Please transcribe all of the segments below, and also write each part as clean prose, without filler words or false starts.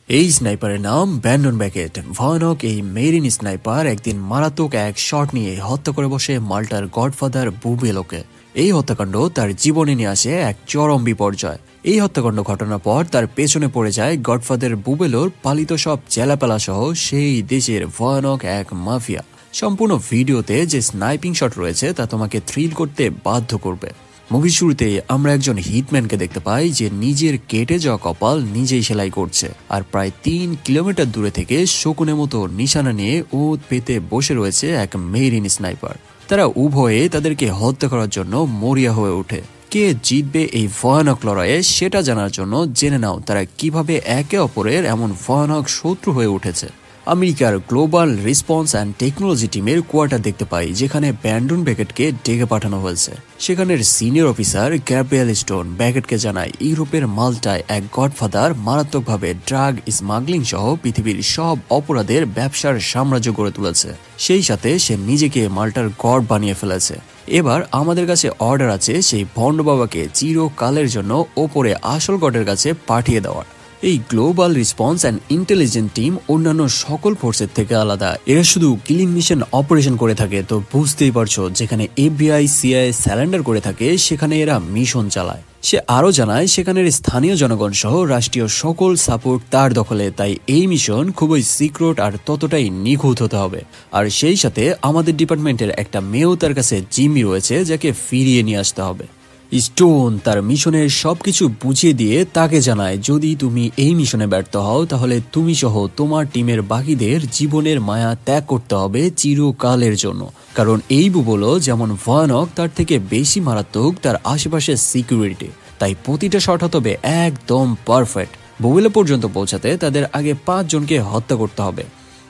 এই স্নাইপারের নাম Brandon bracket. ভয়ানক এই মেরিন স্নাইপার একদিন মারাত্মক এক শট নিয়ে হত্যা করে বসে মাল্টার গডফাদার বুবেলোকে। এই হত্যাকাণ্ড তার জীবনে নিয়ে আসে এক চরম বিপর্যয়। এই হত্যাকাণ্ড ঘটনার পর তার পেছনে পড়ে যায় গডফাদার বুবেলোর পালিত সব চেলাপেলা সহ সেই দেশের ভয়ানক এক মাফিয়া। সম্পূর্ণ ভিডিওতে যে স্নাইপিং শট রয়েছে তা তোমাকে থ্রিল করতে বাধ্য করবে। মুভির শুরুতে আমরা একজন হিটম্যানকে দেখতে পাই যে নিজের কেটে যাওয়া কপাল নিজেই সেলাই করছে, আর প্রায় 3 কিলোমিটার দূরে থেকে শকুনের মতো নিশানা নিয়ে ওত পেতে বসে রয়েছে এক মেরিন স্নাইপার। তারা উভয়ে তাদেরকে হত্যা করার জন্য মরিয়া হয়ে ওঠে। কে জিতবে এই ভয়ানক লড়াইয়ে সেটা জানার জন্য জেনে নাও তারা কিভাবে একে অপরের এমন ভয়ানক শত্রু হয়ে উঠেছে। আমেরিকার গ্লোবাল রেসপন্স অ্যান্ড টেকনোলজি টিমের কোয়ার্টার দেখতে পাই, যেখানে ব্র্যান্ডন ব্যাকেটকে ডেকে পাঠানো হয়েছে। সেখানের সিনিয়র অফিসার গ্যাব্রিয়েল স্টোন ব্যাকেটকে জানায় ইউরোপের মাল্টায় এক গডফাদার মারাত্মকভাবে ড্রাগ স্মাগলিং সহ পৃথিবীর সব অপরাধের ব্যবসার সাম্রাজ্য গড়ে তুলেছে। সেই সাথে সে নিজেকে মাল্টার গড বানিয়ে ফেলেছে। এবার আমাদের কাছে অর্ডার আছে সেই ভণ্ড বাবাকে চিরকালের জন্য ওপরে আসল গডের কাছে পাঠিয়ে দেওয়ার। এই global response and intelligence team অন্যান্য সকল ফোর্সের থেকে আলাদা। এরা শুধু কিলিং মিশন অপারেশন করে থাকে, তো বুঝতেই পারছো যেখানে এফবিআই সিআইএ স্যালেন্ডার করে থাকে সেখানে এরা মিশন চালায়। সে আরও জানায় সেখানের স্থানীয় জনগণ সহ রাষ্ট্রীয় সকল সাপোর্ট তার দখলে, তাই এই মিশন খুবই সিক্রেট আর ততটাই নিখুঁত হতে হবে। আর সেই সাথে আমাদের ডিপার্টমেন্টের একটা মেয়েও তার কাছে জিম্মি রয়েছে যাকে ফিরিয়ে নিয়ে আসতে হবে। স্টোন তার মিশনের সবকিছু বুঝিয়ে দিয়ে তাকে জানায় যদি তুমি এই মিশনে ব্যর্থ হও তাহলে তুমি সহ তোমার টিমের বাকিদের জীবনের মায়া ত্যাগ করতে হবে চিরকালের জন্য। কারণ এই বুবলো যেমন ভয়ানক তার থেকে বেশি মারাত্মক তার আশেপাশের সিকিউরিটি, তাই প্রতিটা শট হতে হবে একদম পারফেক্ট। বুবেলো পর্যন্ত পৌঁছাতে তাদের আগে 5 জনকে হত্যা করতে হবে।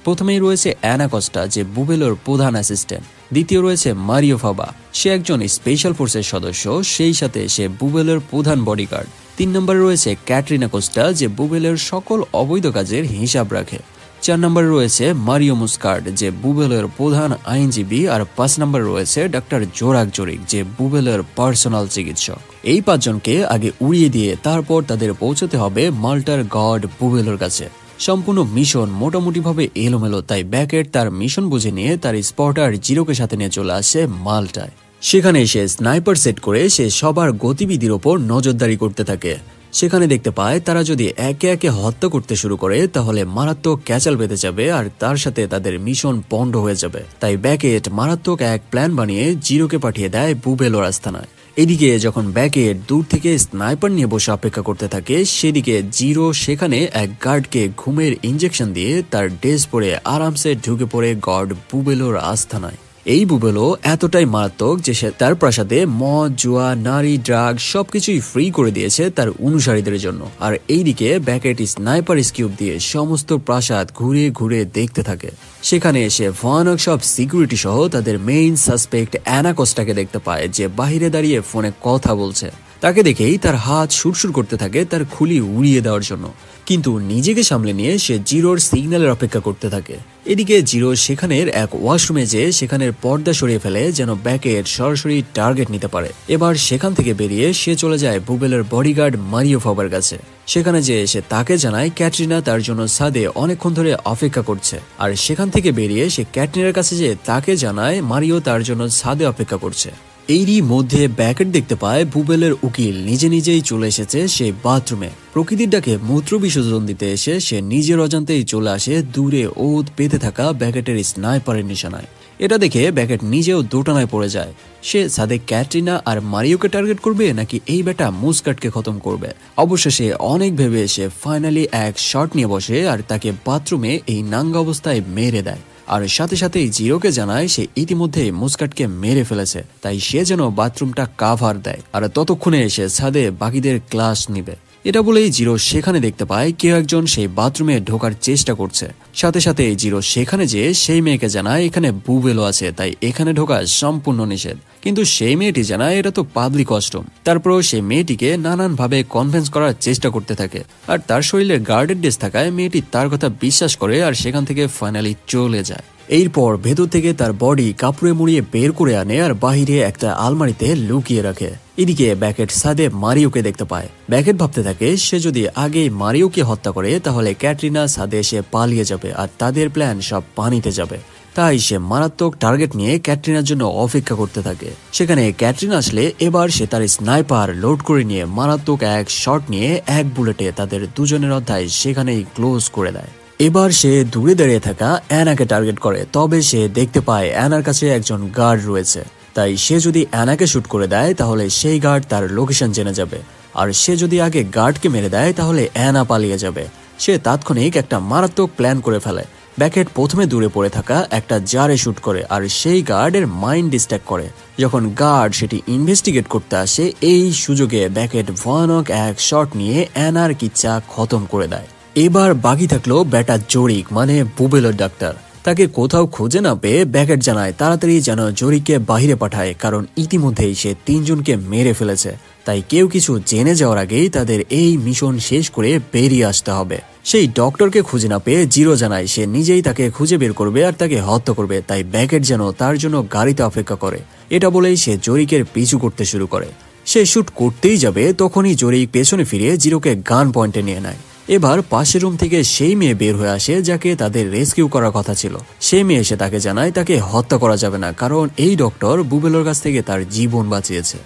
প্রথমেই রয়েছে অ্যানা কস্টা, যে বুবেলোর প্রধান অ্যাসিস্ট্যান্ট। দ্বিতীয় রয়েছে মারিও ফাবা, সে একজন স্পেশাল ফোর্সের সদস্য, সেই সাথে সে বুবেলোর প্রধান বডিগার্ড। 3 নম্বরে রয়েছে ক্যাটরিনা কোস্টা, যে বুবেলোর সকল অবৈধ কাজের হিসাব রাখে। 4 নম্বরে রয়েছে মারিও মুস্কার্ড, যে বুবেলোর প্রধান আইনজীবী। আর 5 নম্বরে রয়েছে ডাক্তার জোরাক জোরিক, যে বুবেলোর পার্সোনাল চিকিৎসক। এই 5 জনকে আগে উড়িয়ে দিয়ে তারপর তাদের পৌঁছতে হবে মাল্টার গড বুবেলোর কাছে। সম্পূর্ণ মিশন মোটামুটিভাবে এলোমেলো, তাই ব্যাকেট তার মিশন বুঝে নিয়ে তার স্পটার জিরোকে সাথে নিয়ে চলে আসে মাল্টায়। সেখানে সে স্নাইপার সেট করে সে সবার গতিবিধির ওপর নজরদারি করতে থাকে। সেখানে দেখতে পায় তারা যদি একে একে হত্যা করতে শুরু করে তাহলে মারাত্মক ক্যাচাল বেঁধে যাবে আর তার সাথে তাদের মিশন পণ্ড হয়ে যাবে। তাই ব্যাকেট মারাত্মক এক প্ল্যান বানিয়ে জিরোকে পাঠিয়ে দেয় বুবেলোর আস্তানায়। এদিকে যখন ব্যাকেট দূর থেকে স্নাইপার নিয়ে বসে অপেক্ষা করতে থাকে, সেদিকে জিরো সেখানে এক গার্ডকে ঘুমের ইঞ্জেকশন দিয়ে তার ড্রেস পরে আরামসে ঢুকে পড়ে গড বুবেলোর আস্তানায়। এই বুবেলো এতটাই মারাত্মক যে সে তার প্রাসাদে মদ, জুয়া, নারী, ড্রাগ সবকিছুই ফ্রি করে দিয়েছে তার অনুসারীদের জন্য। আর এইদিকে ব্যাকেট স্নাইপার স্কিউব দিয়ে সমস্ত প্রাসাদ ঘুরে ঘুরে দেখতে থাকে। সেখানে এসে ভয়ানক সব সিকিউরিটি সহ তাদের মেইন সাসপেক্ট অ্যানা কস্টাকে দেখতে পায়, যে বাহিরে দাঁড়িয়ে ফোনে কথা বলছে। তাকে দেখেই তার হাত সুরসুর করতে থাকে তার খুলি উড়িয়ে দেওয়ার জন্য, কিন্তু নিজেকে সামলে নিয়ে সে জিরোর সিগন্যালের অপেক্ষা করতে থাকে। এদিকে জিরো সেখানের এক ওয়াশরুমে যেয়ে সেখানের পর্দা সরিয়ে ফেলে যেন ব্যাকেট সরাসরি টার্গেট নিতে পারে। এবার সেখান থেকে বেরিয়ে সে চলে যায় বুবেলোর বডিগার্ড মারিও ফাবার কাছে। সেখানে যে সে তাকে জানায় ক্যাটরিনা তার জন্য ছাদে অনেকক্ষণ ধরে অপেক্ষা করছে। আর সেখান থেকে বেরিয়ে সে ক্যাটরিনার কাছে যে তাকে জানায় মারিও তার জন্য ছাদে অপেক্ষা করছে। এরই মধ্যে ব্যাকেট দেখতে পায় বুবেলের উকিল নিজে নিজেই চলে এসেছে সেই বাথরুমে। প্রকৃতির ডাকে মূত্র বিসর্জন দিতে এসে সে নিজের অজান্তেই চলে আসে দূরে ওত পেতে থাকা ব্যাকেটের স্নাইপারের নিশানায়। এটা দেখে ব্যাকেট নিজেও দোটানায় পড়ে যায়। সে সাদে ক্যাটরিনা আর মারিওকে টার্গেট করবে নাকি এই বেটা মুস্কাটকে খতম করবে। অবশেষে অনেক ভেবে সে ফাইনালি এক শট নিয়ে বসে আর তাকে বাথরুমে এই নাঙ্গা অবস্থায় মেরে দেয়। আর সাথে সাথেই জিরোকে জানায় সে ইতিমধ্যে মুস্কাটকে মেরে ফেলেছে, তাই সে যেন বাথরুমটা কাভার দেয় আর ততক্ষণে এসে ছাদে বাকিদের ক্লাস নিবে। এটা বলেই জিরো সেখানে দেখতে পায় কেউ একজন সেই বাথরুমে ঢোকার চেষ্টা করছে। সাথে সাথে জিরো সেখানে যেয়ে সেই মেয়েকে জানায় এখানে বুবেলো আছে, তাই এখানে ঢোকা সম্পূর্ণ নিষেধ। কিন্তু সেই মেয়েটি জানায় এটা তো পাবলিক ওয়াশরুম। তারপরও সেই মেয়েটিকে নানান ভাবে কনভিন্স করার চেষ্টা করতে থাকে, আর তার শরীরে গার্ডের ড্রেস থাকায় মেয়েটি তার কথা বিশ্বাস করে আর সেখান থেকে ফাইনালি চলে যায়। এরপর ভেতর থেকে তার বডি কাপড়ে মুড়িয়ে বের করে আনে আর বাহিরে একটা আলমারিতে লুকিয়ে রাখে। এদিকে ব্যাকেট ছাদে মারিওকে দেখতে পায়। ব্যাকেট ভাবতে থাকে সে যদি আগে মারিওকে হত্যা করে তাহলে ক্যাটরিনা ছাদে এসে পালিয়ে যাবে আর তাদের প্ল্যান সব পানিতে যাবে। তাই সে মারাত্মক টার্গেট নিয়ে ক্যাটরিনার জন্য অপেক্ষা করতে থাকে। সেখানে ক্যাটরিনা আসলে এবার সে তার স্নাইপার লোড করে নিয়ে মারাত্মক এক শট নিয়ে এক বুলেটে তাদের দুজনের অধ্যায় সেখানেই ক্লোজ করে দেয়। এবার সে দূরে দাঁড়িয়ে থাকা অ্যানাকে টার্গেট করে, তবে সে দেখতে পায় অ্যানার কাছে একজন গার্ড রয়েছে। তাই সে যদি অ্যানাকে শুট করে দেয় তাহলে সেই গার্ড তার লোকেশন জেনে যাবে, আর সে যদি আগে গার্ডকে মেরে দেয় তাহলে অ্যানা পালিয়ে যাবে। সে তাৎক্ষণিক একটা মারাত্মক প্ল্যান করে ফেলে। ব্যাকেট প্রথমে দূরে পড়ে থাকা একটা জারে শুট করে আর সেই গার্ডের মাইন্ড ডিস্ট্র্যাক্ট করে। যখন গার্ড সেটি ইনভেস্টিগেট করতে আসে এই সুযোগে ব্যাকেট ভয়ানক এক শট নিয়ে অ্যানার কিচ্ছা খতম করে দেয়। এবার বাকি থাকলো ব্যাটা জোরিক মানে বুবেলোর ডাক্তার। তাকে কোথাও খুঁজে না পেয়ে ব্যাকেট জানায় তাড়াতাড়ি যেন জোরিককে বাহিরে পাঠায়, কারণ ইতিমধ্যেই সে 3 জনকে মেরে ফেলেছে। তাই কেউ কিছু জেনে যাওয়ার আগেই তাদের এই মিশন শেষ করে বেরিয়ে আসতে হবে। সেই ডক্টরকে খুঁজে না পেয়ে জিরো জানায় সে নিজেই তাকে খুঁজে বের করবে আর তাকে হত্যা করবে। তাই ব্যাকেট যেন তার জন্য গাড়িতে অপেক্ষা করে। এটা বলেই সে জোরিকের পিছু করতে শুরু করে। সে শুট করতেই যাবে তখনই জোরিক পেছনে ফিরে জিরোকে গান পয়েন্টে নিয়ে নেয়। এবার পাশের রুম থেকে সেই মেয়ে বের হয়ে আসে যাকে তাদের রেস্কিউ করার কথা ছিল। সেই মেয়ে এসে তাকে জানায় তাকে হত্যা করা যাবে না, কারণ এই ডক্টর বুবেলোর কাছ থেকে তার জীবন বাঁচিয়েছে।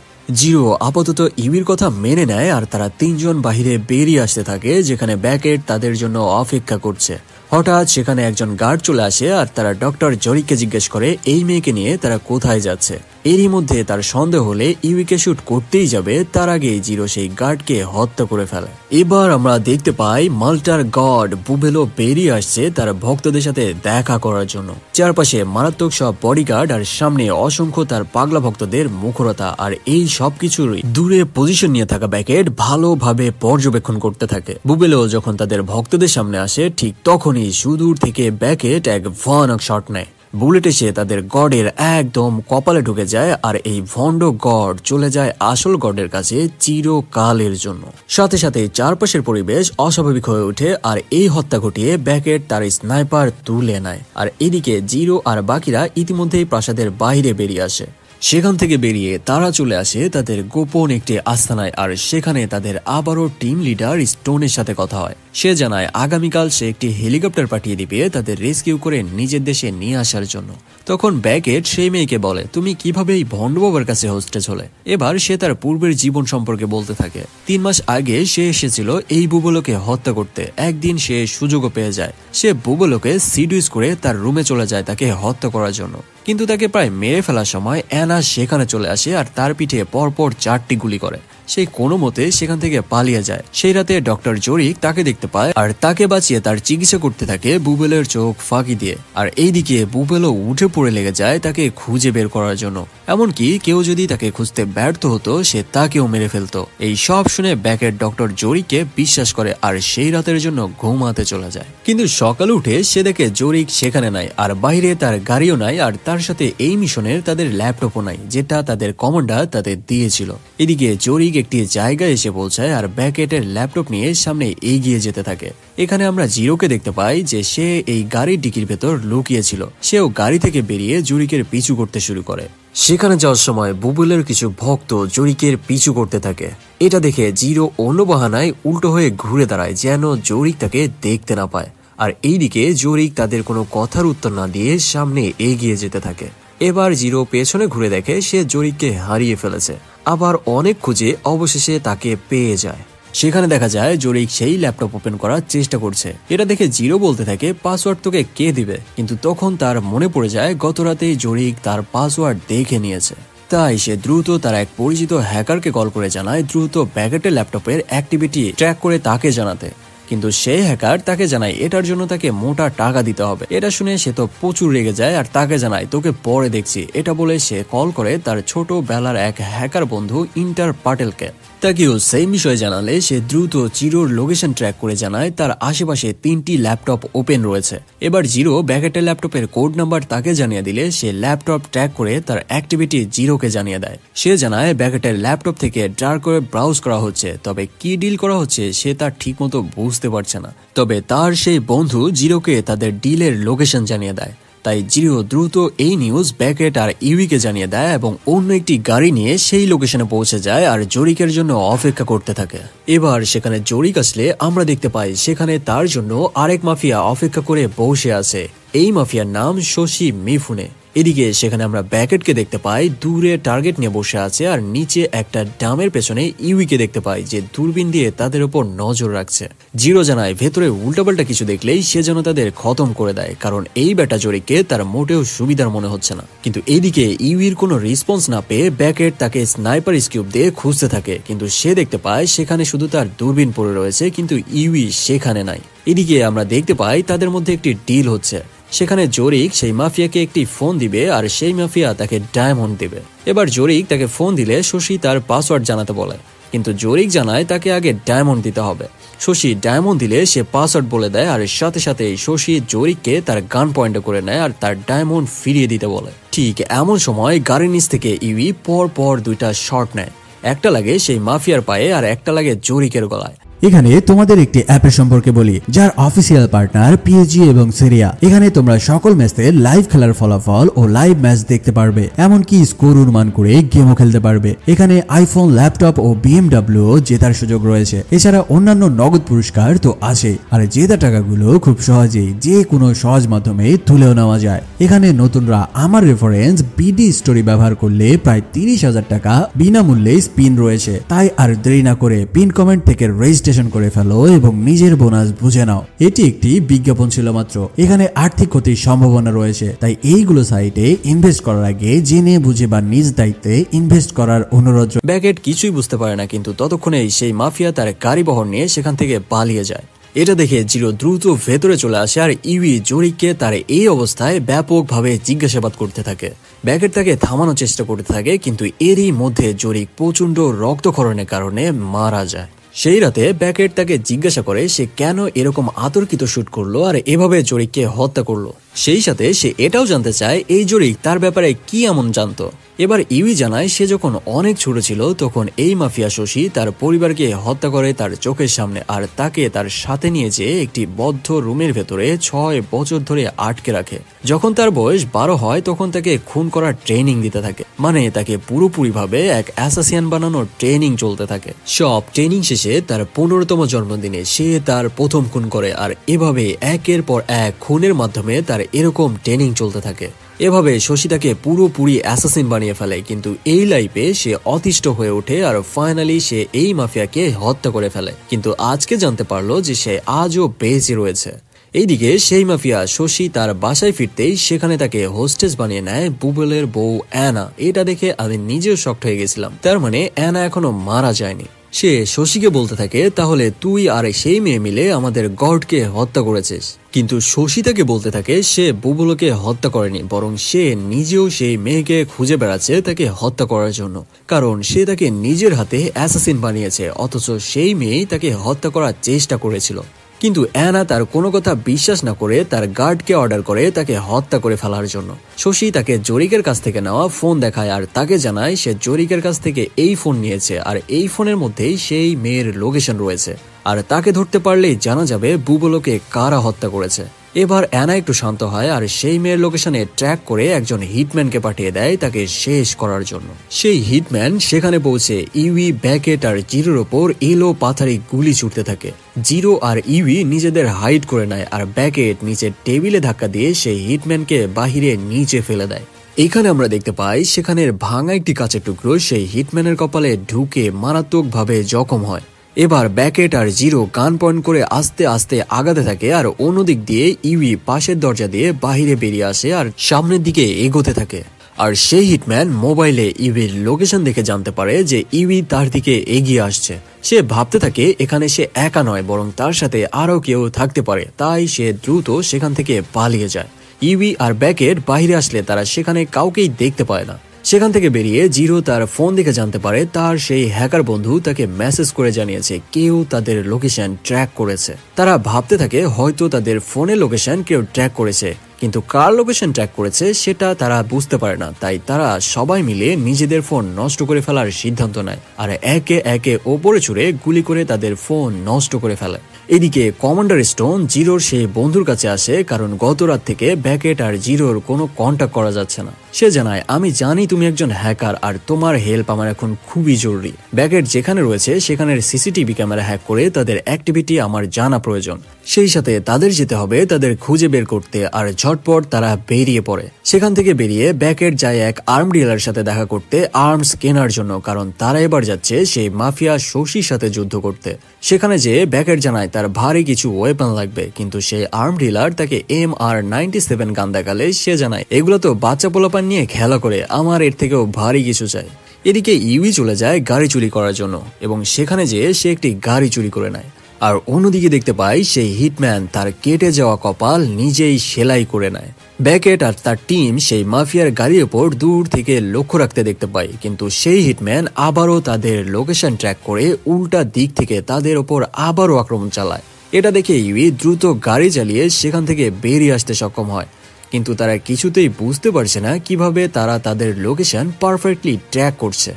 জিরো আপাতত ইউর কথা মেনে নেয় আর তারা 3 জন বাহিরে বেরিয়ে আসতে থাকে, যেখানে ব্যাকেট তাদের জন্য অপেক্ষা করছে। হঠাৎ সেখানে একজন গার্ড চলে আসে আর তারা ডক্টর জরিককে জিজ্ঞেস করে এই মেয়েকে নিয়ে তারা কোথায় যাচ্ছে। এরই মধ্যে তার সন্দেহ হলে ইউকে শুট করতেই যাবে তার আগে জিরো সেই গার্ডকে হত্যা করে ফেলে। এবার আমরা দেখতে পাই মাল্টার গড বুবেলো বেরিয়ে আসছে তার ভক্তদের সাথে দেখা করার জন্য। চারপাশে মারাত্মক সব বডিগার্ড আর সামনে অসংখ্য তার পাগলা ভক্তদের মুখরতা, আর এই সবকিছুর দূরে পজিশন নিয়ে থাকা ব্যাকেট ভালোভাবে পর্যবেক্ষণ করতে থাকে। বুবেলো যখন তাদের ভক্তদের সামনে আসে ঠিক তখনই সুদূর থেকে ব্যাকেট এক ভয়ানক শট নেয়। বুলেট এসে তাদের গডের একদম কপালে ঢুকে যায় আর এই ভন্ড গড চলে যায় আসল গডের কাছে চিরকালের জন্য। সাথে সাথে চারপাশের পরিবেশ অস্বাভাবিক হয়ে ওঠে আর এই হত্যা ঘটিয়ে ব্যাকেট তার স্নাইপার তুলে নেয়। আর এদিকে জিরো আর বাকিরা ইতিমধ্যেই প্রাসাদের বাইরে বেরিয়ে আসে। সেখান থেকে বেরিয়ে তারা চলে আসে তাদের গোপন একটি আস্তানায়, আর সেখানে তাদের আবারও টিম লিডার স্টোনের সাথে কথা হয়। সে জানায় আগামীকাল সে একটি হেলিকপ্টার পাঠিয়ে দিবে তাদের রেস্কিউ করে নিজের দেশে নিয়ে আসার জন্য। তখন ব্যাকেট সেই মেয়েকে বলে তুমি কিভাবে এই ভন্ড বাবার কাছে হোস্টেজ হলে। এবার সে তার পূর্বের জীবন সম্পর্কে বলতে থাকে। 3 মাস আগে সে এসেছিল এই বুবেলোকে হত্যা করতে। একদিন সে সুযোগও পেয়ে যায়। সে বুবেলোকে সিডিউস করে তার রুমে চলে যায় তাকে হত্যা করার জন্য, কিন্তু তাকে প্রায় মেরে ফেলার সময় অ্যানা সেখানে চলে আসে আর তার পিঠে পরপর 4টি গুলি করে। সে কোনো মতে সেখান থেকে পালিয়ে যায়। সেই রাতে ডক্টর জোরিক তাকে দেখতে পায় আর তাকে বাঁচিয়ে তার চিকিৎসা করতে থাকে বুবেলের চোখ ফাঁকি দিয়ে। আর এইদিকে বুবেলও উঠে পড়ে লেগে যায় তাকে খুঁজে বের করার জন্য। এমনকি কেউ যদি তাকে খুঁজতে ব্যর্থ হতো সে তাকেও মেরে ফেলতো। এই সব শুনে ব্যাকেট ডক্টর জোরিককে বিশ্বাস করে আর সেই রাতের জন্য ঘুমাতে চলে যায়। কিন্তু সকালে উঠে সে দেখে জোরিক সেখানে নাই, আর বাইরে তার গাড়িও নাই, আর তার সাথে এই মিশনের তাদের ল্যাপটপও নাই যেটা তাদের কমান্ডার তাদের দিয়েছিল। এদিকে জোরিক একটি জায়গায় এসে পৌঁছায় আর ব্যাকেটের ল্যাপটপ নিয়ে সামনে এগিয়ে যেতে থাকে। এখানে আমরা জিরোকে দেখতে পাই যে সে এই গাড়ির ডিকির ভেতর লুকিয়েছিল। সেও গাড়ি থেকে বেরিয়ে জোরিকের পিছু করতে শুরু করে। সেখানে যাওয়ার সময় বুবেলের কিছু ভক্ত জোরিকের পিছু করতে থাকে। এটা দেখে জিরো অন্য বাহানায় উল্টো হয়ে ঘুরে দাঁড়ায় যেন জোরিক তাকে দেখতে না পায়। আর এইদিকে জোরিক তাদের কোনো কথার উত্তর না দিয়ে সামনে এগিয়ে যেতে থাকে। এবার জিরো পেছনে ঘুরে দেখে সে জোরিককে হারিয়ে ফেলেছে। আবার অনেক খুঁজে অবশেষে তাকে পেয়ে যায়। সেখানে দেখা যায় জোরিক সেই ল্যাপটপ ওপেন করার চেষ্টা করছে। এটা দেখে জিরো বলতে থাকে পাসওয়ার্ড তোকে কে দিবে, কিন্তু তখন তার মনে পড়ে যায় গত রাতেই জোরিক তার পাসওয়ার্ড দেখে নিয়েছে। তাই সে দ্রুত তার এক পরিচিত হ্যাকারকে কল করে জানায় দ্রুত ব্যাকেটের ল্যাপটপের অ্যাক্টিভিটি ট্র্যাক করে তাকে জানাতে। কিন্তু সেই হ্যাকার তাকে জানায় এটার জন্য তাকে মোটা টাকা দিতে হবে। এটা শুনে সে তো প্রচুর রেগে যায় আর তাকে জানায় তোকে পরে দেখছি। এটা বলে সে কল করে তার ছোটবেলার এক হ্যাকার বন্ধু ইন্টার পাটেলকে। তাকেও সেই বিষয়ে জানালে সে দ্রুত জিরোর লোকেশন ট্র্যাক করে জানায় তার আশেপাশে 3টি ল্যাপটপ ওপেন রয়েছে। এবার জিরো ব্যাকেটের ল্যাপটপের কোড নাম্বার তাকে জানিয়ে দিলে সে ল্যাপটপ ট্র্যাক করে তার অ্যাক্টিভিটি জিরোকে জানিয়ে দেয়। সে জানায় ব্যাকেটের ল্যাপটপ থেকে ডার্ক ওয়েব ব্রাউজ করা হচ্ছে, তবে কি ডিল করা হচ্ছে সে তার ঠিক মতো বুঝতে পারছে না। তবে তার সেই বন্ধু জিরোকে তাদের ডিলের লোকেশন জানিয়ে দেয়। তাই জিরো দ্রুত এই নিউজ ব্যাকেট আর ইউইকে জানিয়ে দেয় এবং অন্য একটি গাড়ি নিয়ে সেই লোকেশনে পৌঁছে যায় আর জরিকের জন্য অপেক্ষা করতে থাকে। এবার সেখানে জরিক আসলে আমরা দেখতে পাই সেখানে তার জন্য আরেক মাফিয়া অপেক্ষা করে বসে আছে। এই মাফিয়ার নাম শশী মিফুনে। এদিকে সেখানে আমরা ব্যাকেটকে দেখতে পাই দূরে টার্গেট নিয়ে বসে আছে আর নিচে একটা ডামের পেছনে ইউইকে দেখতে পাই যে দূরবীন দিয়ে তাদের উপর নজর রাখছে। জিরো জানায় ভেতরে উল্টাপাল্টা কিছু দেখলেই সে যেন তাদের খতম করে দেয়, কারণ এই ব্যাটা জরিকে তার মোটেও সুবিধার মনে হচ্ছে না। কিন্তু এদিকে ইউইর কোনো রেসপন্স না পেয়ে ব্যাকেট তাকে স্নাইপার স্কিউব দিয়ে খুঁজতে থাকে, কিন্তু সে দেখতে পায় সেখানে শুধু তার দূরবীন পড়ে রয়েছে, কিন্তু ইউই সেখানে নাই। এদিকে আমরা দেখতে পাই তাদের মধ্যে একটি ডিল হচ্ছে। সেখানে জরিক সেই মাফিয়াকে একটি ফোন দিবে আর সেই মাফিয়া তাকে ডায়মন্ড দিবে। এবার জরিক তাকে ফোন দিলে শশী তার পাসওয়ার্ড জানাতে বলে, কিন্তু জরিক জানায় তাকে আগে ডায়মন্ড দিতে হবে। শশী ডায়মন্ড দিলে সে পাসওয়ার্ড বলে দেয় আর সাথে সাথে শশী জরিককে তার গান পয়েন্টে করে নেয় আর তার ডায়মন্ড ফিরিয়ে দিতে বলে। ঠিক এমন সময় গাড়ির নিচ থেকে ইউই পর পর দুইটা শট নেয়, একটা লাগে সেই মাফিয়ার পায়ে আর একটা লাগে জরিকের গলায়। এখানে তোমাদের একটি অ্যাপের সম্পর্কে বলি যার অফিসিয়াল পার্টনার পিএসজি এবং সিরিয়া। এখানে তোমরা সকল ম্যাচের লাইভ খেলার ফলাফল ও লাইভ ম্যাচ দেখতে পারবে, এমনকি স্কোর অনুমান করে গেমও খেলতে পারবে। এখানে আইফোন, ল্যাপটপ ও বিএমডব্লিউ জেতার সুযোগ রয়েছে। এছাড়া অন্যান্য নগদ পুরস্কার তো আছে, আর জেতা টাকাগুলো খুব সহজেই যে কোনো সহজ মাধ্যমে তুলেও নেওয়া যায়। এখানে নতুনরা আমার রেফারেন্স বিডি স্টোরি ব্যবহার করলে প্রায় 30,000 টাকা বিনামূল্যে স্পিন রয়েছে। তাই আর দেরি না করে পিন কমেন্ট থেকে রেজিস্ট্রেশন করে ফেলো এবং নিজের বোনাস বুঝে নাও। এটি একটি বিজ্ঞাপন ছিল মাত্র। এখানে আর্থিক ক্ষতির সম্ভাবনা রয়েছে, তাই এইগুলো সাইটে ইনভেস্ট করার আগে জেনে বুঝে বা নিজ দায়িত্বে ইনভেস্ট করার অনুরোধ। ব্যাকেট কিছুই বুঝতে পারে না, কিন্তু ততক্ষণেই সেই মাফিয়া তার গাড়ি বহর নিয়ে সেখান থেকে পালিয়ে যায়। এটা দেখে জিরো দ্রুত ভেতরে চলে আসে আর ইউই জরিককে তার এই অবস্থায় ব্যাপকভাবে জিজ্ঞাসাবাদ করতে থাকে। ব্যাকেট তাকে থামানোর চেষ্টা করতে থাকে, কিন্তু এরই মধ্যে জরিক প্রচন্ড রক্তক্ষরণের কারণে মারা যায়। সেই রাতে ব্যাকেট তাকে জিজ্ঞাসা করে সে কেন এরকম আতর্কিত শুট করলো আর এভাবে জরিককে হত্যা করলো। সেই সাথে সে এটাও জানতে চায় এই জরিক তার ব্যাপারে কি এমন জানতো। এবার ইউই জানায় সে যখন অনেক ছোট ছিল তখন এই মাফিয়া শশী তার পরিবারকে হত্যা করে তার চোখের সামনে আর তাকে তার সাথে নিয়ে যেয়ে একটি বদ্ধ রুমের ভেতরে 6 বছর ধরে আটকে রাখে। যখন তার বয়স 12 হয় তখন তাকে খুন করার ট্রেনিং দিতে থাকে, মানে তাকে পুরোপুরিভাবে এক অ্যাসাসিয়ান বানানোর ট্রেনিং চলতে থাকে। সব ট্রেনিং শেষে তার 15তম জন্মদিনে সে তার প্রথম খুন করে আর এভাবে একের পর এক খুনের মাধ্যমে তার এরকম ট্রেনিং চলতে থাকে। এভাবে শশী তাকে পুরোপুরি অ্যাসাসিন বানিয়ে ফেলে, কিন্তু এই লাইফে সে অতিষ্ঠ হয়ে ওঠে আর ফাইনালি সে এই মাফিয়াকে হত্যা করে ফেলে। কিন্তু আজকে জানতে পারলো যে সে আজও বেঁচে রয়েছে। এইদিকে সেই মাফিয়া শশী তার বাসায় ফিরতেই সেখানে তাকে হোস্টেস বানিয়ে নেয় বুবেলের বউ অ্যানা। এটা দেখে আমি নিজেও শকড হয়ে গেছিলাম, তার মানে অ্যানা এখনো মারা যায়নি। সে শশীকে বলতে থাকে তাহলে তুই আর সেই মেয়ে মিলে আমাদের গডকে হত্যা করেছিস, কিন্তু শশী তাকে বলতে থাকে সে বুবুলকে হত্যা করেনি, বরং সে নিজেও সেই মেয়েকে খুঁজে বেড়াচ্ছে তাকে হত্যা করার জন্য, কারণ সে তাকে নিজের হাতে অ্যাসাসিন বানিয়েছে, অথচ সেই মেয়েই তাকে হত্যা করার চেষ্টা করেছিল। কিন্তু অ্যানা তার কোনো কথা বিশ্বাস না করে তার গার্ডকে অর্ডার করে তাকে হত্যা করে ফেলার জন্য। শশী তাকে জরিকের কাছ থেকে নেওয়া ফোন দেখায় আর তাকে জানায় সে জরিকের কাছ থেকে এই ফোন নিয়েছে আর এই ফোনের মধ্যেই সেই মেয়ের লোকেশন রয়েছে, আর তাকে ধরতে পারলেই জানা যাবে বুবুলকে কারা হত্যা করেছে। এবার অ্যানা একটু শান্ত হয় আর সেই মেয়ের লোকেশনে ট্র্যাক করে একজন হিটম্যানকে পাঠিয়ে দেয় তাকে শেষ করার জন্য। সেই হিটম্যান সেখানে পৌঁছে ইউই, ব্যাকেট আর জিরোর ওপর এলো পাথারি গুলি ছুটতে থাকে। জিরো আর ইউই নিজেদের হাইড করে নেয় আর ব্যাকেট নিচের টেবিলে ধাক্কা দিয়ে সেই হিটম্যানকে বাহিরে নিচে ফেলে দেয়। এখানে আমরা দেখতে পাই সেখানের ভাঙা একটি কাঁচের টুকরো সেই হিটম্যানের কপালে ঢুকে মারাত্মকভাবে জখম হয়। এবার ব্যাকেট আর জিরো গান পয়েন্ট করে আস্তে আস্তে আগাতে থাকে আর অন্যদিক দিয়ে ইউই পাশের দরজা দিয়ে বাহিরে বেরিয়ে আসে আর সামনের দিকে এগোতে থাকে। আর সেই হিটম্যান মোবাইলে ইউইর লোকেশন দেখে জানতে পারে যে ইউই তার দিকে এগিয়ে আসছে। সে ভাবতে থাকে এখানে সে একা নয় বরং তার সাথে আরো কেউ থাকতে পারে, তাই সে দ্রুত সেখান থেকে পালিয়ে যায়। ইউই আর ব্যাকেট বাইরে আসলে তারা সেখানে কাউকেই দেখতে পায় না। সেখান থেকে বেরিয়ে জিরো তার ফোন দেখে জানতে পারে তার সেই হ্যাকার বন্ধু তাকে মেসেজ করে জানিয়েছে কেউ তাদের লোকেশন ট্র্যাক করেছে। তারা ভাবতে থাকে হয়তো তাদের ফোনের লোকেশন কেউ ট্র্যাক করেছে, কিন্তু কার লোকেশন ট্র্যাক করেছে সেটা তারা বুঝতে পারে না। তাই তারা সবাই মিলে নিজেদের ফোন নষ্ট করে ফেলার সিদ্ধান্ত নেয় আর একে একে ওপরে ছুড়ে গুলি করে তাদের ফোন নষ্ট করে ফেলে। এদিকে কমান্ডার স্টোন জিরোর সেই বন্ধুর কাছে আসে, কারণ গত রাত থেকে ব্যাকেট আর জিরোর কোনো কন্ট্যাক্ট করা যাচ্ছে না। সে জানায়, আমি জানি তুমি একজন হ্যাকার আর তোমার হেল্প আমার এখন খুবই জরুরি। ব্যাকেট যেখানে রয়েছে সেখানের সিসিটিভি ক্যামেরা হ্যাক করে তাদের অ্যাক্টিভিটি আমার জানা প্রয়োজন। সেই সাথে তাদের যেতে হবে তাদের খুঁজে বের করতে, আর ঝটপট তারা বেরিয়ে পড়ে। সেখান থেকে বেরিয়ে ব্যাকেট যায় এক আর্ম ডিলারের সাথে দেখা করতে আর্মস কেনার জন্য, কারণ তারা এবার যাচ্ছে সেই মাফিয়া শশীর সাথে যুদ্ধ করতে। সেখানে যে ব্যাকেট জানায় তার ভারী কিছু ওয়েপন লাগবে, কিন্তু সেই আর্ম ডিলার তাকে MR97 গান দেখালে সে জানায়, এগুলো তো বাচ্চা পোলাপান নিয়ে খেলা করে, আমার এর থেকেও ভারী কিছু চাই। এদিকে ইউই চলে যায় গাড়ি চুরি করার জন্য, এবং সেখানে যেয়ে সে একটি গাড়ি চুরি করে নেয়। আর অন্যদিকে দেখতে পাই সেই হিটম্যান তার কেটে যাওয়া কপাল নিজেই সেলাই করে নেয়। ব্যাকেট আর তার টিম সেই মাফিয়ার গাড়ির ওপর দূর থেকে লক্ষ্য রাখতে দেখতে পাই, কিন্তু সেই হিটম্যান আবারও তাদের লোকেশন ট্র্যাক করে উল্টা দিক থেকে তাদের ওপর আবারও আক্রমণ চালায়। এটা দেখে ইউই দ্রুত গাড়ি চালিয়ে সেখান থেকে বেরিয়ে আসতে সক্ষম হয়, কিন্তু তারা কিছুতেই বুঝতে পারছে না কিভাবে তারা তাদের লোকেশন পারফেক্টলি ট্র্যাক করছে।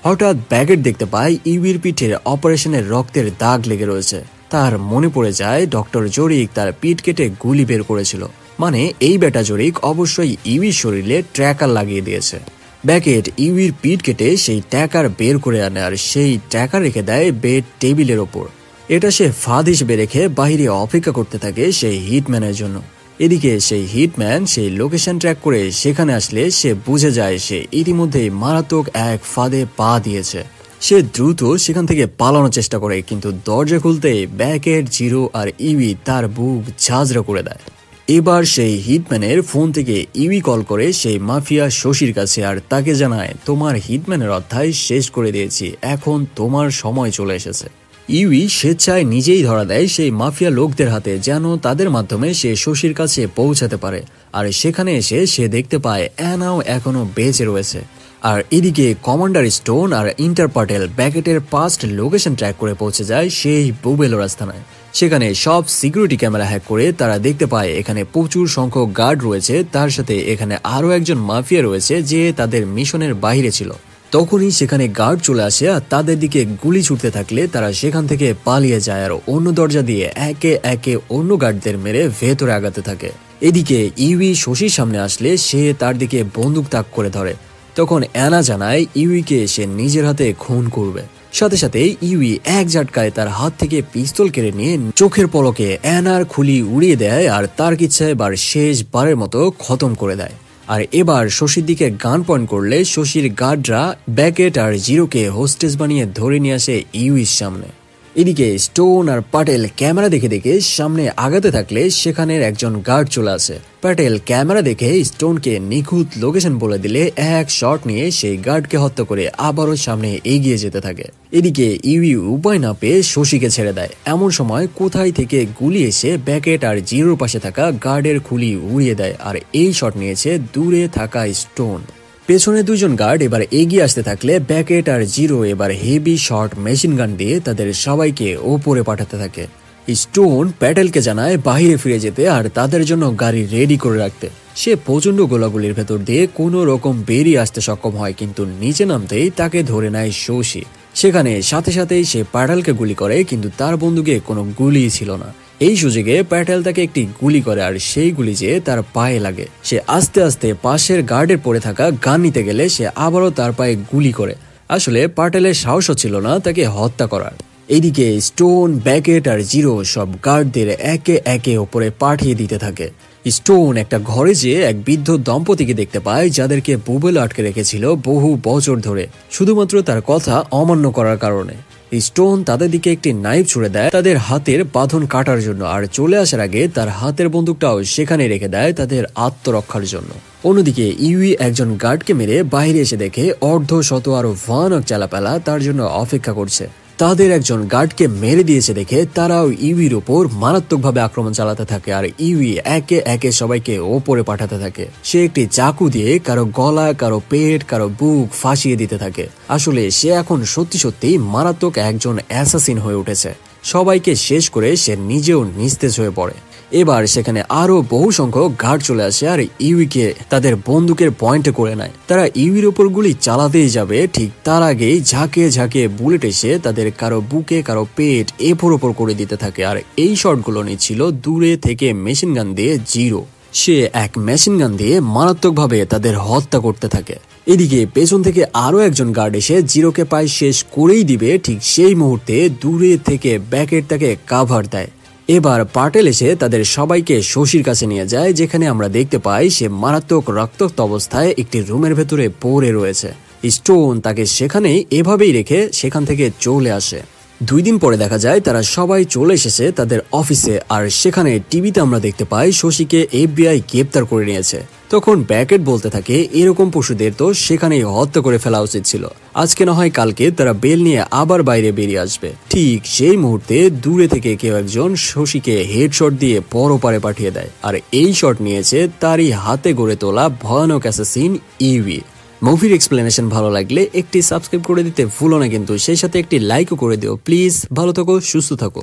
হঠাৎ ব্যাকেট দেখতে পায় ইউইর পিঠের অপারেশনের রক্তের দাগ লেগে রয়েছে। তার মনে পড়ে যায় ডক্টর জরিক তার পিঠ কেটে গুলি বের করেছিল, মানে এই বেটা জরিক অবশ্যই ইউইর শরীরে ট্র্যাকার লাগিয়ে দিয়েছে। ব্যাকেট ইউইর পিঠ কেটে সেই ট্র্যাকার বের করে আনে, আর সেই ট্র্যাকার রেখে দেয় বেড টেবিলের ওপর। এটা সে ফাঁদ হিসেবে রেখে বাইরে অপেক্ষা করতে থাকে সেই হিটম্যানের জন্য। এদিকে সেই হিটম্যান সেই লোকেশন ট্র্যাক করে সেখানে আসলে সে বুঝে যায় সে ইতিমধ্যেই মারাত্মক এক ফাঁদে পা দিয়েছে। সে দ্রুত সেখান থেকে পালানোর চেষ্টা করে, কিন্তু দরজা খুলতে ব্যাকেট, জিরো আর ইউই তার বুক ঝাঁঝরা করে দেয়। এবার সেই হিটম্যানের ফোন থেকে ইউই কল করে সেই মাফিয়া শশীর কাছে, আর তাকে জানায়, তোমার হিটম্যানের অধ্যায় শেষ করে দিয়েছি, এখন তোমার সময় চলে এসেছে। ইউই স্বেচ্ছায় নিজেই ধরা দেয় সেই মাফিয়া লোকদের হাতে, যেন তাদের মাধ্যমে সে শশীর কাছে পৌঁছাতে পারে। আর সেখানে এসে সে দেখতে পায় অ্যানাও এখনো বেঁচে রয়েছে। আর এদিকে কমান্ডার স্টোন আর ইন্টার পাটেল ব্যাকেটের পাস্ট লোকেশন ট্র্যাক করে পৌঁছে যায় সেই বুবেলো রাস্তানায়। সেখানে সব সিকিউরিটি ক্যামেরা হ্যাক করে তারা দেখতে পায় এখানে প্রচুর সংখ্যক গার্ড রয়েছে, তার সাথে এখানে আরো একজন মাফিয়া রয়েছে যে তাদের মিশনের বাইরে ছিল। তখনই সেখানে গার্ড চলে আসে, আর তাদের দিকে গুলি ছুটতে থাকলে তারা সেখান থেকে পালিয়ে যায়, আর অন্য দরজা দিয়ে একে একে অন্য গার্ডদের মেরে ভেতরে আগাতে থাকে। এদিকে ইউই শশীর সামনে আসলে সে তার দিকে বন্দুক তাক করে ধরে। তখন অ্যানা জানায় ইউইকে সে নিজের হাতে খুন করবে। সাথে সাথে ইউই এক ঝাটকায় তার হাত থেকে পিস্তল কেড়ে নিয়ে চোখের পলকে অ্যানার খুলি উড়িয়ে দেয়, আর তার ইচ্ছা এবার শেষবারের মতো খতম করে দেয়। আর এবার শশীর দিকে গান পয়েন্ট করলে শশীর গার্ডরা ব্যাকেট আর জিরোকে হোস্টেস বানিয়ে ধরে নিয়ে আসে ইউইর সামনে। এদিকে স্টোন আর পাটেল ক্যামেরা দেখে দেখে সামনে আগাতে থাকলে সেখানের একজন গার্ড চলে আসে। প্যাটেল ক্যামেরা দেখে স্টোনকে নিখুঁত লোকেশন বলে দিলে এক শট নিয়ে সেই গার্ডকে হত্যা করে আবারও সামনে এগিয়ে যেতে থাকে। এদিকে ইউই উপায় না পেয়ে শশীকে ছেড়ে দেয়। এমন সময় কোথায় থেকে গুলি এসে ব্যাকেট আর জিরোর পাশে থাকা গার্ডের খুলি উড়িয়ে দেয়, আর এই শট নিয়েছে দূরে থাকা স্টোন। পেছনে দুজন গার্ড এবার এগিয়ে আসতে থাকলে ব্যাকেট আর জিরো এবার হেভি শট মেশিন গান দিয়ে তাদের সবাইকে ওপরে পাঠাতে থাকে। স্টোন প্যাটেলকে জানায় বাইরে ফিরে যেতে আর তাদের জন্য গাড়ি রেডি করে রাখতে। সে প্রচন্ড গোলাগুলির ভেতর দিয়ে কোনো রকম বেরিয়ে আসতে সক্ষম হয়, কিন্তু নিচে নামতেই তাকে ধরে নেয় শশী। সেখানে সাথে সাথেই সে প্যাটেলকে গুলি করে, কিন্তু তার বন্দুকে কোনো গুলি ছিল না। এই সুযোগে প্যাটেল তাকে একটি গুলি করে, আর সেই গুলি যে তার পায়ে লাগে। সে আস্তে আস্তে পাশের গার্ডের পড়ে থাকা গান নিতে গেলে সে আবারও তার পায়ে গুলি করে। আসলে প্যাটেলের সাহসও ছিল না তাকে হত্যা করার। এইদিকে স্টোন, ব্যাকেট আর জিরো সব গার্ডদের একে একে ওপরে পাঠিয়ে দিতে থাকে। স্টোন একটা ঘরে যেয়ে এক বৃদ্ধ দম্পতিকে দেখতে পায় যাদেরকে বুবেলো আটকে রেখেছিল বহু বছর ধরে, শুধুমাত্র তার কথা অমান্য করার কারণে। স্টোন তাদের দিকে একটি নাইফ ছুড়ে দেয় তাদের হাতের বাঁধন কাটার জন্য, আর চলে আসার আগে তার হাতের বন্দুকটাও সেখানে রেখে দেয় তাদের আত্মরক্ষার জন্য। অন্যদিকে ইউই একজন গার্ডকে মেরে বাইরে এসে দেখে অর্ধশত আরো ভয়ানক চালাপালা তার জন্য অপেক্ষা করছে। তাদের একজন গার্ডকে মেরে দিয়েছে দেখে তারাও ইউইর উপর মারাত্মকভাবে আক্রমণ চালাতে থাকে, আর ইউই একে একে সবাইকে ওপরে পাঠাতে থাকে। সে একটি চাকু দিয়ে কারো গলা, কারো পেট, কারো বুক ফাঁসিয়ে দিতে থাকে। আসলে সে এখন সত্যি সত্যি মারাত্মক একজন অ্যাসাসিন হয়ে উঠেছে। সবাইকে শেষ করে সে নিজেও নিস্তেজ হয়ে পড়ে। এবার সেখানে আরো বহু সংখ্যক গার্ড চলে আসে আর ইউইকে তাদের বন্দুকের পয়েন্টে করে নেয়। তারা ইউইর ওপর গুলি চালাতেই যাবে, ঠিক তার আগেই ঝাঁকে ঝাঁকে বুলেট এসে তাদের কারো বুকে কারো পেট এপর ওপর করে দিতে থাকে। আর এই শটগুলো নিচ্ছিল দূরে থেকে মেশিন গান দিয়ে জিরো। সে এক মেশিন গান দিয়ে মারাত্মকভাবে তাদের হত্যা করতে থাকে। এদিকে পেছন থেকে আরো একজন গার্ড এসে জিরোকে প্রায় শেষ করেই দিবে, ঠিক সেই মুহূর্তে দূরে থেকে ব্যাকেট তাকে কাভার দেয়। এবার পাটেল এসে তাদের সবাইকে শশীর কাছে নিয়ে যায়, যেখানে আমরা দেখতে পাই সে মারাত্মক রক্তাক্ত অবস্থায় একটি রুমের ভেতরে পড়ে রয়েছে। স্টোন তাকে সেখানেই এভাবেই রেখে সেখান থেকে চলে আসে। 2 দিন পরে দেখা যায় তারা সবাই চলে এসেছে তাদের অফিসে, আর সেখানে টিভিতে আমরা দেখতে পাই শশীকে FBI গ্রেপ্তার করে নিয়েছে। তখন ব্যাকেট বলতে থাকে এরকম পশুদের তো সেখানেই হত্যা করে ফেলা উচিত ছিল, আজকে না হয় কালকে তারা বেল নিয়ে আবার বাইরে বেরিয়ে আসবে। ঠিক সেই মুহূর্তে দূরে থেকে কেউ একজন শশীকে হেডশট দিয়ে পরপারে পাঠিয়ে দেয়, আর এই শট নিয়েছে তারই হাতে গড়ে তোলা ভয়ানক অ্যাসাসিন ইউই। মুভির এক্সপ্লেনেশন ভালো লাগলে একটি সাবস্ক্রাইব করে দিতে ভুলো না কিন্তু, সেই সাথে একটি লাইকও করে দিও প্লিজ। ভালো থাকো, সুস্থ থাকো।